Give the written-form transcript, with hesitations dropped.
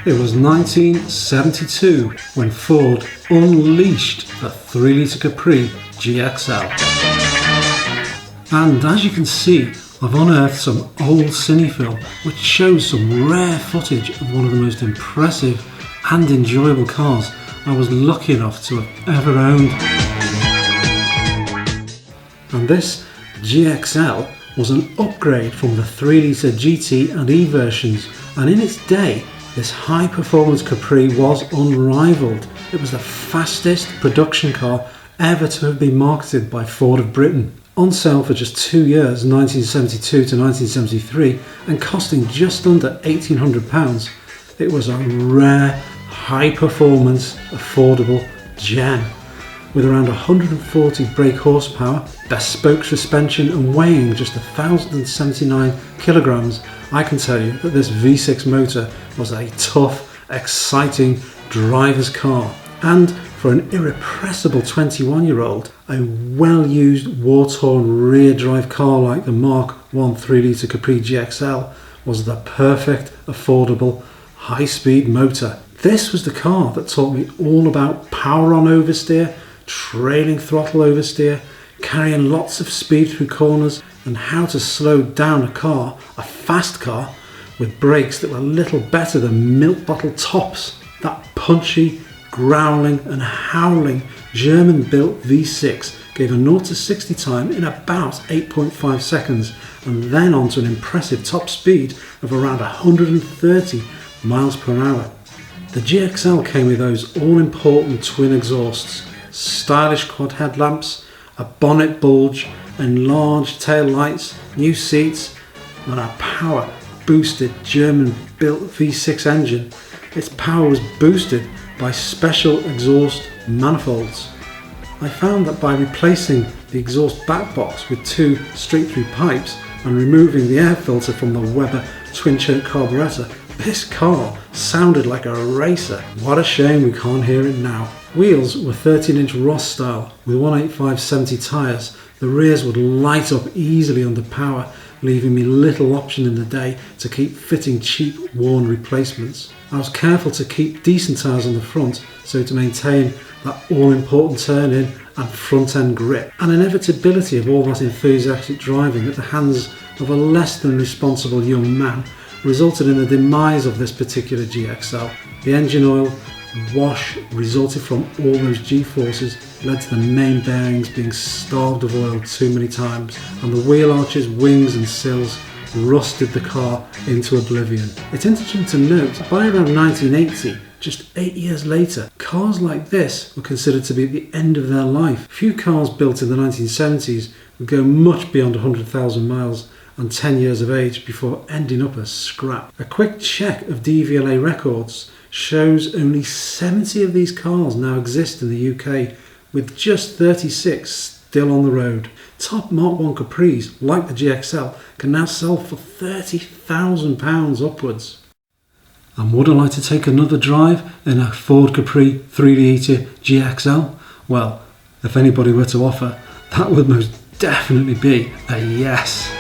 It was 1972 when Ford unleashed the 3-litre Capri GXL. And as you can see, I've unearthed some old cine film which shows some rare footage of one of the most impressive and enjoyable cars I was lucky enough to have ever owned. And this GXL was an upgrade from the 3-litre GT and E versions, and in its day this high performance Capri was unrivaled. It was the fastest production car ever to have been marketed by Ford of Britain. On sale for just 2 years, 1972 to 1973, and costing just under £1,800, it was a rare, high performance, affordable gem. With around 140 brake horsepower, bespoke suspension and weighing just 1,079 kilograms, I can tell you that this V6 motor was a tough, exciting driver's car. And for an irrepressible 21-year-old, a well-used, war-torn rear-drive car like the Mark I 3-litre Capri GXL was the perfect, affordable, high-speed motor. This was the car that taught me all about power on oversteer, trailing throttle oversteer, carrying lots of speed through corners, and how to slow down a car, a fast car, with brakes that were little better than milk bottle tops. That punchy, growling and howling German-built V6 gave a 0 to 60 time in about 8.5 seconds, and then on to an impressive top speed of around 130 miles per hour. The GXL came with those all-important twin exhausts, stylish quad headlamps, a bonnet bulge, enlarged tail lights, new seats, and a power boosted German-built V6 engine. Its power was boosted by special exhaust manifolds. I found that by replacing the exhaust back box with 2 straight-through pipes and removing the air filter from the Weber twin-choke carburetor, this car sounded like a racer. What a shame we can't hear it now. Wheels were 13-inch Ross style with 185/70 tyres. The rears would light up easily under power, leaving me little option in the day to keep fitting cheap, worn replacements. I was careful to keep decent tyres on the front so to maintain that all-important turn-in and front-end grip. An inevitability of all that enthusiastic driving at the hands of a less than responsible young man resulted in the demise of this particular GXL. The engine oil wash resulted from all those G-forces led to the main bearings being starved of oil too many times, and the wheel arches, wings and sills rusted the car into oblivion. It's interesting to note that by around 1980, just 8 years later, cars like this were considered to be at the end of their life. Few cars built in the 1970s would go much beyond 100,000 miles and 10 years of age before ending up as scrap. A quick check of DVLA records shows only 70 of these cars now exist in the UK, with just 36 still on the road. Top Mark I Capris, like the GXL, can now sell for £30,000 upwards. And would I like to take another drive in a Ford Capri 3-litre GXL? Well, if anybody were to offer, that would most definitely be a yes.